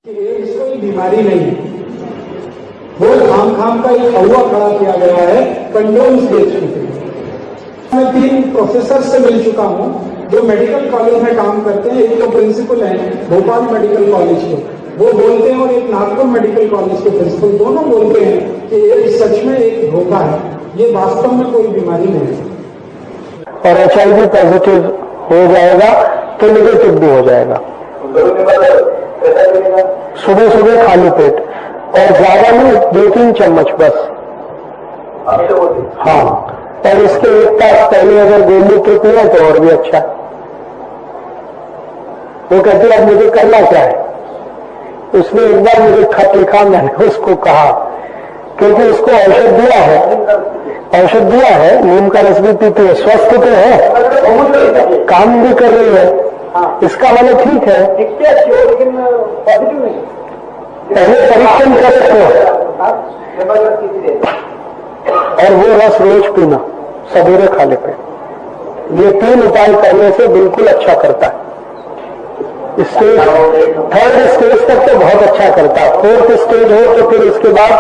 Ads कोई बीमारी नहीं है, वो खाम का एक हवा खड़ा किया गया है कंडोम्स बेचने के लिए। मैं 3 प्रोफेसर से मिल चुका हूं जो मेडिकल कॉलेज में काम करते हैं। एक तो प्रिंसिपल है भोपाल मेडिकल कॉलेज के, वो बोलते हैं, और एक नागपुर मेडिकल कॉलेज के प्रिंसिपल, दोनों बोलते हैं कि ये सच में एक धोखा है, ये वास्तव में कोई बीमारी नहीं है। और HIV पॉजिटिव हो जाएगा तो नेगेटिव भी हो जाएगा। सुबह सुबह खाली पेट और ज्यादा नहीं, 2-3 चम्मच बस। हाँ, और इसके 1 तास पहले अगर गोली तो पिया तो और भी अच्छा। वो कहते हैं अब मुझे करना क्या है। उसने एक बार मुझे खत लिखा, मैंने उसको कहा, क्योंकि उसको औषध दिया है, नीम का रस भी पीती है, स्वस्थ तो है, काम भी कर रही है, इसका वाला ठीक है, लेकिन पॉजिटिव नहीं। पहले परीक्षण करे और वो रस रोज पीना, सवेरे खाने पे, ये 3 उपाय करने से बिल्कुल अच्छा करता है। स्टेज 3rd स्टेज तक तो बहुत अच्छा करता है। 4th स्टेज हो तो फिर उसके बाद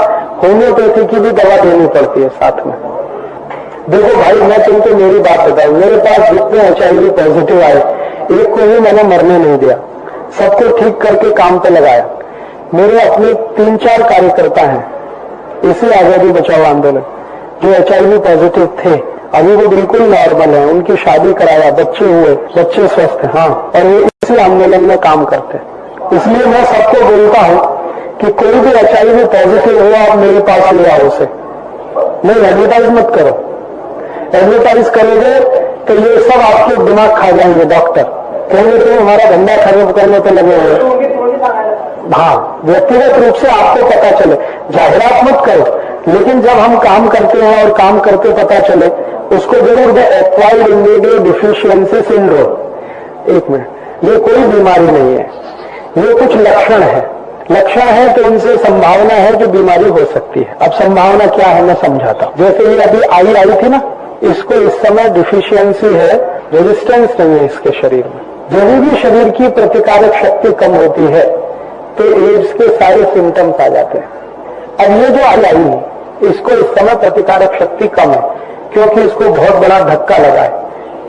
होम्योपैथी की भी दवा देनी पड़ती है साथ में। देखो भाई, मैं तुमको मेरी बात बताऊं, मेरे पास जितने HIV पॉजिटिव आए, एक को भी मैंने मरने नहीं दिया, सबको ठीक करके काम पे लगाया। मेरे अपने 3-4 कार्यकर्ता हैं इसी आजादी बचाओ आंदोलन, जो HIV पॉजिटिव थे, अभी वो बिल्कुल नॉर्मल है, उनकी शादी कराया, बच्चे हुए, बच्चे स्वस्थ हैं। हाँ, और वो इसी आंदोलन में काम करते हैं। इसलिए मैं सबको बोलता हूं कि कोई भी HIV पॉजिटिव हुआ, आप मेरे पास ले आओ उसे। नहीं, एडवर्टाइज मत करो, एडवर्टाइज करोगे तो ये सब आपके दिमाग खा जाएंगे। डॉक्टर कहेंगे तो हमारा धंधा खराब करने पे लगे हुए। हाँ, व्यक्तिगत रूप से आपको पता चले, जाहिरात मत करो, लेकिन जब हम काम करते हैं और काम करते पता चले, उसको जरूर दे। Acquired immunity deficiency syndrome, 1 minute, ये कोई बीमारी नहीं है, ये कुछ लक्षण है। लक्षण है तो इनसे संभावना है कि बीमारी हो सकती है। अब संभावना क्या है मैं समझाता हूं। जैसे ये अभी आई थी ना, इसको इस समय डिफिशियंसी है, रेजिस्टेंस नहीं है इसके शरीर में। जब भी शरीर की प्रतिकारक शक्ति कम होती है तो एड्स के सारे सिम्टम्स आ जाते हैं। अब ये जो आई इसको इस समय प्रतिकारक शक्ति कम है, क्योंकि इसको बहुत बड़ा धक्का लगा है।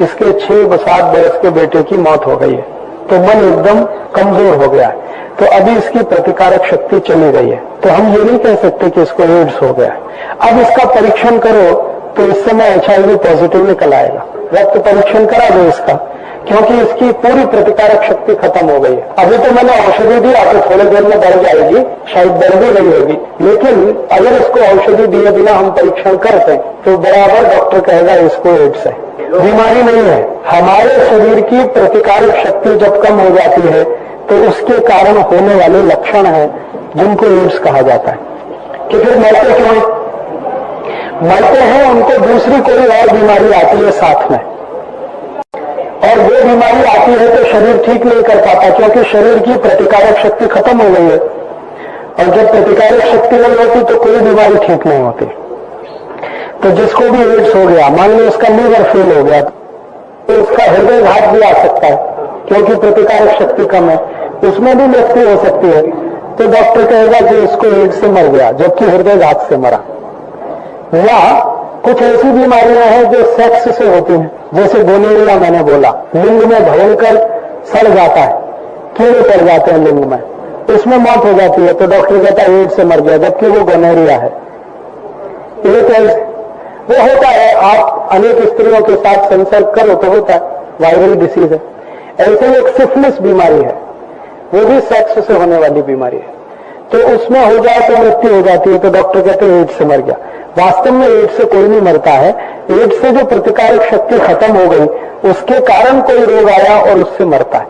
इसके 6-7 बरस के बेटे की मौत हो गई है, तो मन एकदम कमजोर हो गया है, तो अभी इसकी प्रतिकारक शक्ति चली गई है। तो हम ये नहीं कह सकते कि इसको एड्स हो गया है। अब इसका परीक्षण करो तो इस समय HIV पॉजिटिव निकल आएगा। रक्त परीक्षण करा दो इसका, क्योंकि इसकी पूरी प्रतिकारक शक्ति खत्म हो गई है। अभी तो मैंने औषधि दी, आपको थोड़ी देर में बढ़ जाएगी, शायद बढ़ भी नहीं होगी, लेकिन अगर इसको औषधि दिए बिना हम परीक्षण करते हैं तो बराबर डॉक्टर कहेगा इसको एड्स है। बीमारी नहीं है, हमारे शरीर की प्रतिकारक शक्ति जब कम हो जाती है तो उसके कारण होने वाले लक्षण हैं जिनको एड्स कहा जाता है। कि फिर मरते क्यों है? मरते हैं, उनको दूसरी कोई और बीमारी आती है साथ में, और वो बीमारी आती है तो शरीर ठीक नहीं कर पाता, क्योंकि शरीर की प्रतिकारक शक्ति खत्म हो गई है। और जब प्रतिकारक शक्ति नहीं होती तो कोई बीमारी ठीक नहीं होती। तो जिसको भी एड्स हो गया, मान लो उसका लीवर फेल हो गया, तो उसका हृदय घात भी आ सकता है, क्योंकि प्रतिकारक शक्ति कम है, उसमें भी मृत्यु हो सकती है। तो डॉक्टर कहेगा कि इसको एड्स से मर गया, जबकि हृदय घात से मरा। या कुछ ऐसी बीमारियां हैं जो सेक्स से होती हैं, जैसे गोनोरिया, मैंने बोला, लिंग में धवलकर सड़ जाता है, कीड़े पड़ जाते हैं लिंग में, उसमें मौत हो जाती है, तो डॉक्टर कहता है एड्स से मर गया, जबकि वो गोनोरिया है। वो होता है, आप अनेक स्त्रियों के साथ संसर्ग करो तो होता है, वायरल डिसीज है। ऐसे ही एक सिफिलिस बीमारी है, वो भी सेक्स से होने वाली बीमारी है, तो उसमें हो जाए तो मृत्यु हो जाती है, तो डॉक्टर कहते हैं एड्स से मर गया। वास्तव में एड्स से कोई नहीं मरता है, एड्स से जो प्रतिकारक शक्ति खत्म हो गई उसके कारण कोई रोग आया और उससे मरता है।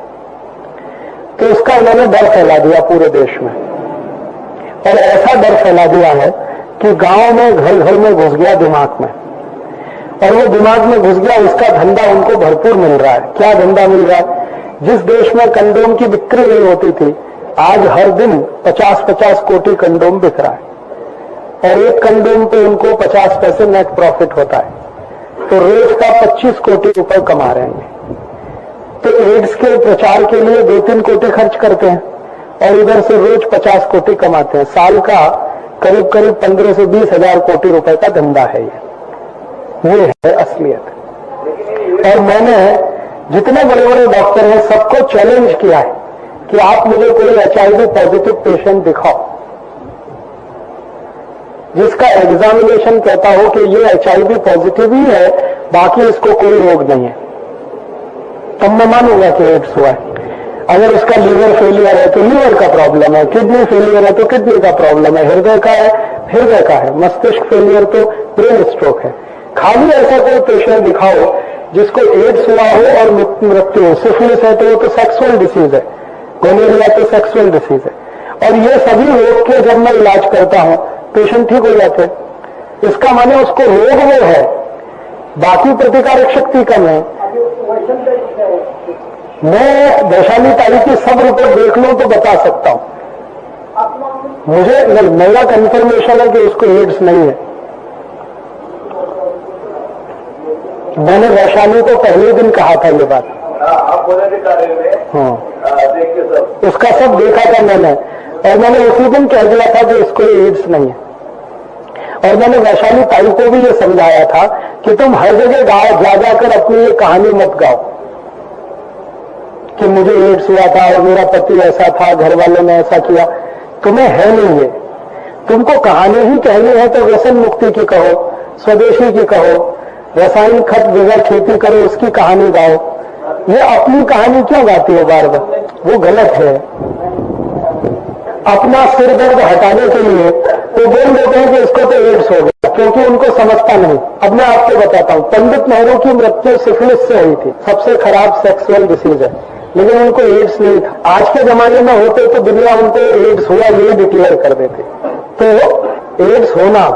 तो उसका उन्होंने डर फैला दिया पूरे देश में, और ऐसा डर फैला दिया है कि गांव में घर घर में घुस गया दिमाग में, और वो दिमाग में घुस गया, उसका धंधा उनको भरपूर मिल रहा है। क्या धंधा मिल रहा है? जिस देश में कंडोम की बिक्री नहीं होती थी, आज हर दिन 50-50 कोटी कंडोम बिक रहा है, और एक कंडोम पे उनको 50 पैसे नेट प्रॉफिट होता है, तो रोज का 25 कोटी रुपए कमा रहे हैं। तो एड्स के प्रचार के लिए 2-3 कोटी खर्च करते हैं, और इधर से रोज 50 कोटी कमाते हैं। साल का करीब करीब 15 से 20 हजार कोटी रुपए का धंधा है ये है असलियत। और मैंने जितने बड़े बड़े डॉक्टर हैं सबको चैलेंज किया है कि आप मुझे कोई HIV पॉजिटिव पेशेंट दिखाओ जिसका एग्जामिनेशन कहता हो कि ये HIV पॉजिटिव ही है, बाकी इसको कोई रोग नहीं है, तब मैं मानूंगा कि एड्स हुआ है। अगर उसका लीवर फेलियर है तो लीवर का प्रॉब्लम है, किडनी फेलियर है तो किडनी का प्रॉब्लम है, हृदय का है हृदय का है, मस्तिष्क फेलियर तो ब्रेन स्ट्रोक है। खाली ऐसा कोई पेशेंट दिखाओ जिसको एड्स हुआ हो और मृत्यु हो। सिफिलिस है तो वो तो सेक्सुअल डिसीज है, गोनोरिया तो सेक्सुअल डिसीज है। और ये सभी रोग के जब मैं इलाज करता हूं पेशेंट ठीक हो जाते हैं। इसका माने उसको रोग वो है, बाकी प्रतिकारक शक्ति कम है। मैं वैशाली ताई की सब रिपोर्ट देख लूं तो बता सकता हूं। मुझे मेरा कंफर्मेशन है कि उसको एड्स नहीं है। मैंने वैशाली को पहले दिन कहा था ये बात। आप बोले थे कार्य में हाँ, देख के सब उसका सब देखा था मैंने, और मैंने उसी दिन कह दिया था कि इसको एड्स नहीं है। और मैंने वैशाली ताई को भी ये समझाया था कि तुम हर जगह गाओ, जा जाकर अपनी ये कहानी मत गाओ कि मुझे एड्स हुआ था और मेरा पति ऐसा था, घर वालों ने ऐसा किया। तुम्हें है नहीं है, तुमको कहानी ही कहनी है तो व्यसन मुक्ति की कहो, स्वदेशी की कहो, रासायनिक खत बगैर खेती करो उसकी कहानी गाओ। ये अपनी कहानी क्यों गाती है बार बार? वो गलत है। अपना सिर दर्द हटाने के लिए वो बोल देते हैं कि इसको तो एड्स हो गया, क्योंकि उनको समझता नहीं। अब मैं आपको बताता हूं, पंडित नेहरू की मृत्यु सिफिलिस से हुई थी, सबसे खराब सेक्सुअल डिसीज है, लेकिन उनको एड्स नहीं था। आज के जमाने में होते तो दुनिया उनको एड्स हुआ ये डिक्लेयर कर देते। तो एड्स होना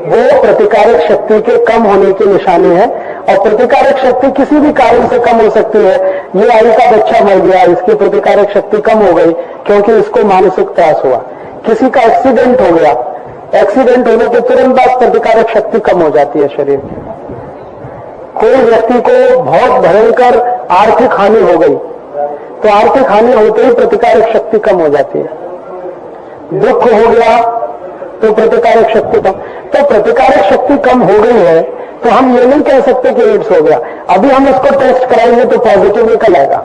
वो प्रतिकारक शक्ति के कम होने की निशानी है, और प्रतिकारक शक्ति किसी भी कारण से कम हो सकती है। ये आई का बच्चा मर गया, इसकी प्रतिकारक शक्ति कम हो गई क्योंकि इसको मानसिक त्रास हुआ। किसी का एक्सीडेंट हो गया, एक्सीडेंट होने के तुरंत बाद प्रतिकारक शक्ति कम हो जाती है शरीर की। कोई व्यक्ति को बहुत भयंकर आर्थिक हानि हो गई तो आर्थिक हानि होते ही प्रतिकारक शक्ति कम हो जाती है। दुख हो गया तो प्रतिकारक शक्ति कम। तो प्रतिकारक शक्ति कम हो गई है तो हम ये नहीं कह सकते कि एड्स हो गया। अभी हम इसको टेस्ट कराएंगे तो पॉजिटिव निकल आएगा,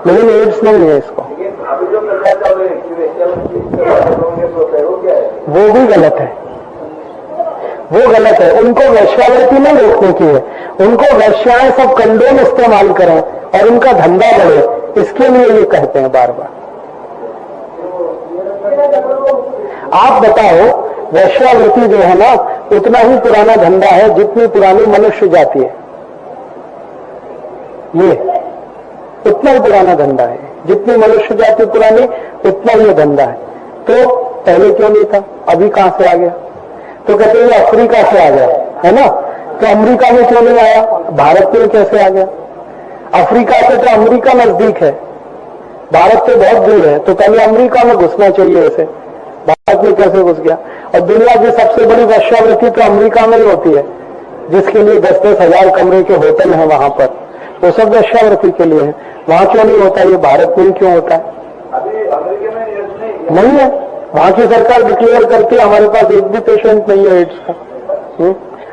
लेकिन एड्स नहीं है इसको। अभी जो प्रकार का वो भी गलत है, वो गलत है। उनको वैश्यावृत्ति नहीं रोकने की है, उनको वैश्याएं सब कंडोम इस्तेमाल करें और उनका धंधा बढ़े, इसके लिए ये कहते हैं बार बार। आप बताओ, वैश्यावृत्ति जो है ना उतना ही पुराना धंधा है जितनी पुरानी मनुष्य जाति है। ये उतना ही पुराना धंधा है, जितनी मनुष्य जाति पुरानी उतना ही धंधा है। तो पहले क्यों नहीं था, अभी कहां से आ गया? तो कहते हैं अफ्रीका से आ गया है ना, तो अमेरिका में क्यों नहीं आया? भारत में कैसे आ गया? अफ्रीका से तो अमेरिका नजदीक है, भारत से बहुत दूर है, तो पहले अमेरिका में घुसना चाहिए इसे, भारत में कैसे घुस गया? और दुनिया की सबसे बड़ी वैश्यावृत्ति तो अमेरिका में ही होती है, जिसके लिए 10-10 हजार कमरे के होटल हैं वहां पर, वो सब वैश्यावृत्ति के लिए है। वहां क्यों नहीं होता? ये भारत में क्यों होता है? अभी अमेरिका में नहीं है। वहां की सरकार डिक्लेयर करती है हमारे पास एक भी पेशेंट नहीं है एड्स का।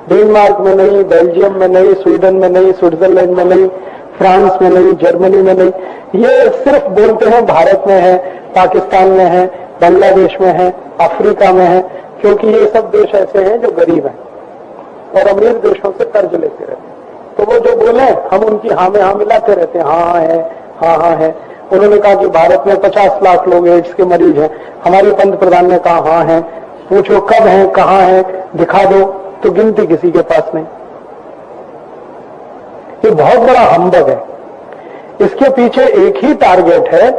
डेनमार्क में नहीं, बेल्जियम में नहीं, स्वीडन में नहीं, स्विट्जरलैंड में नहीं, फ्रांस में नहीं, जर्मनी में नहीं। ये सिर्फ बोलते हैं भारत में है, पाकिस्तान में है, बांग्लादेश में है, अफ्रीका में है, क्योंकि ये सब देश ऐसे हैं जो गरीब हैं और अमीर देशों से कर्ज लेते रहते हैं। तो वो जो बोले हम उनकी हाँ में हाँ मिलाते रहते हैं, हाँ है, हाँ है। उन्होंने कहा कि भारत में 50 लाख लोग एड्स के मरीज हैं, हमारे पंत प्रधान ने कहा हाँ है, पूछो कब है, कहाँ है, दिखा दो, तो गिनती किसी के पास नहीं। ये बहुत बड़ा हम्बग है। इसके पीछे एक ही टारगेट है,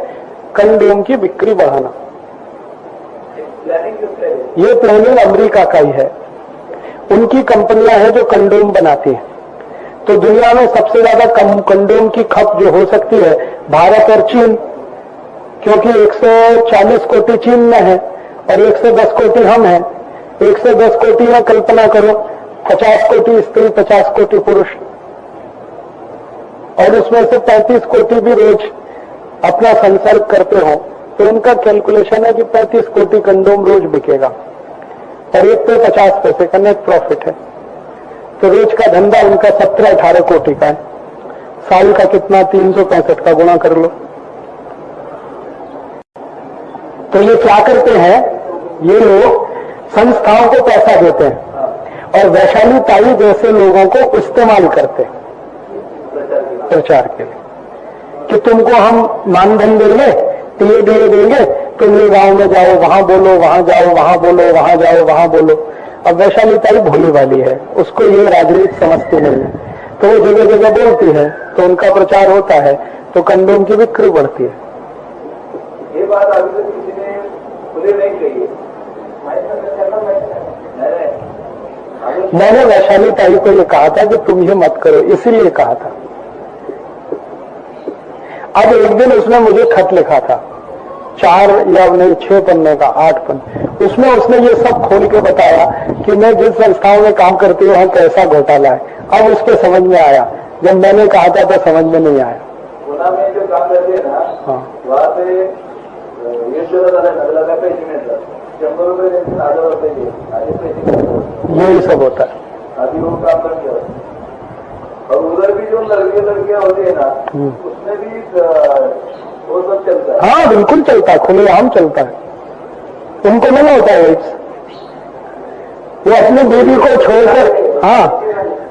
कंडोम की बिक्री बढ़ाना। ये प्लानिंग अमेरिका का ही है, उनकी कंपनियां हैं जो कंडोम बनाती हैं। तो दुनिया में सबसे ज्यादा कंडोम की खप जो हो सकती है भारत और चीन, क्योंकि 140 कोटी चीन में है और 110 कोटी हम हैं। 110 कोटी में कल्पना करो 50 कोटी स्त्री, 50 कोटी पुरुष, और उसमें से 35 कोटी भी रोज अपना संसर्ग करते हो, तो उनका कैलकुलेशन है कि 35 कोटि कंडोम रोज बिकेगा और एक पे 50 पैसे का नेट प्रॉफिट है। तो रोज का धंधा उनका 17-18 कोटि का है। साल का कितना, 365 का गुणा कर लो। तो ये क्या करते हैं, ये लोग संस्थाओं को पैसा देते हैं और वैशाली ताई जैसे लोगों को इस्तेमाल करते हैं प्रचार के लिए कि तुमको हम मानधन देंगे, टीए देंगे, तुम ये गांव में जाओ, वहां बोलो, वहां जाओ, वहां बोलो, वहां जाओ, वहां बोलो। अब वैशाली ताई भोली वाली है, उसको ये राजनीति समझती नहीं है, तो वो जगह जगह बोलती है, तो उनका प्रचार होता है, तो कंडोम की बिक्री बढ़ती है। ये बात अभी तक किसी ने खुले नहीं कही है। मैंने वैशाली ताई को ये कहा था कि तुम ये मत करो, इसीलिए कहा था। अब एक दिन उसने मुझे खत लिखा था, 4 या नहीं 6 पन्ने का, 8 पन्ने। उसमें उसने ये सब खोल के बताया कि मैं जिस संस्थाओं में काम करती हूँ वहां कैसा घोटाला है। अब उसके समझ में आया, जब मैंने कहा था तो समझ में नहीं आया। पुणे में जो काम करते हैं ना, हाँ, वहाँ पे ये जो लगा पैसे मिलता, 100 रुपये देते, 1000 रुपये देते, आधे पैसे मिलते, यही सब होता है। अभी वो काम कर दिया। और उधर भी जो लड़कियां होती है ना, उसमें भी वो सब चलता है। हाँ बिल्कुल चलता है, खुलेआम चलता है। उनको नहीं होता है एड्स। वो अपनी बीवी को छोड़कर, हाँ,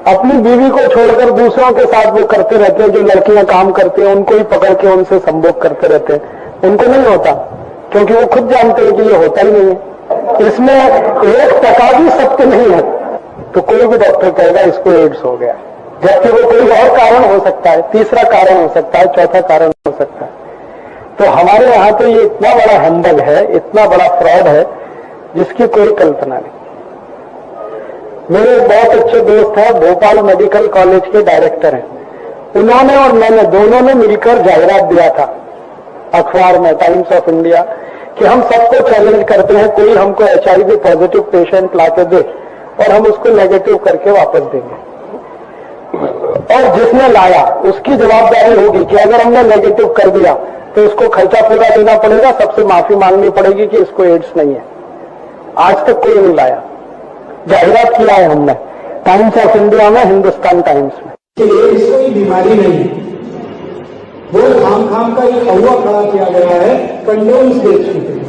अपनी बीवी को छोड़कर दूसरों के साथ वो करते रहते हैं। जो लड़कियां काम करती हैं उनको ही पकड़ के उनसे संभोग करते रहते हैं। उनको नहीं होता, क्योंकि वो खुद जानते हैं कि ये होता ही नहीं है। इसमें 1% भी सत्य नहीं है। तो कोई भी डॉक्टर कहेगा इसको एड्स हो गया, जबकि वो कोई और कारण हो सकता है, तीसरा कारण हो सकता है, चौथा कारण हो सकता है। तो हमारे यहाँ तो ये इतना बड़ा हैंडल है, इतना बड़ा फ्रॉड है, जिसकी कोई कल्पना नहीं। मेरे बहुत अच्छे दोस्त हैं, भोपाल मेडिकल कॉलेज के डायरेक्टर हैं। उन्होंने और मैंने दोनों ने मिलकर जाहिरात दिया था अखबार में, टाइम्स ऑफ इंडिया, कि हम सबको चैलेंज करते हैं, कोई हमको HIV पॉजिटिव पेशेंट लाके दे और हम उसको नेगेटिव करके वापस देंगे। और जिसने लाया उसकी जवाबदारी होगी कि अगर हमने नेगेटिव कर दिया तो उसको खर्चा पूरा देना पड़ेगा, सबसे माफी मांगनी पड़ेगी कि इसको एड्स नहीं है। आज तक कोई नहीं लाया। जाहिरात किया है हमने टाइम्स ऑफ इंडिया में, हिंदुस्तान टाइम्स में, कि एड्स कोई बीमारी नहीं है। वो खाम का एक अहुआ खड़ा किया गया है कंडोम्स बेचने के लिए।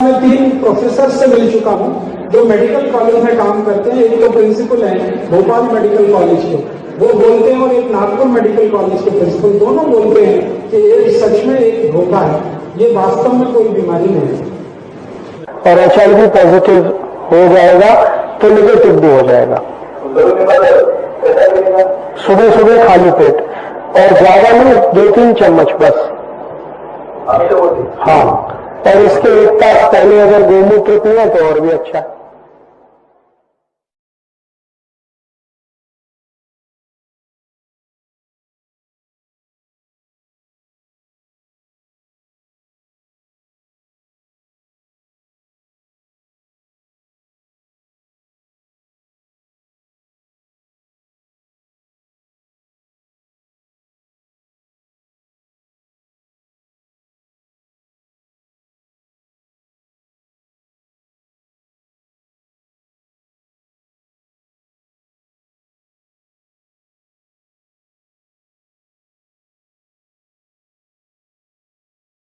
मैं 3 प्रोफेसर से मिल चुका हूं जो मेडिकल कॉलेज में काम करते हैं। एक तो प्रिंसिपल है भोपाल मेडिकल कॉलेज के, वो बोलते हैं, और एक नागपुर मेडिकल कॉलेज के प्रिंसिपल, दोनों बोलते हैं कि ये सच में एक धोखा है, ये वास्तव में कोई बीमारी नहीं है। और HIV पॉजिटिव हो जाएगा तो नेगेटिव भी हो जाएगा। सुबह सुबह खाली पेट, और ज्यादा नहीं, 2-3 चम्मच बस। हाँ, और इसके 1 तास पहले अगर गोमूत्र पिए तो और भी अच्छा है।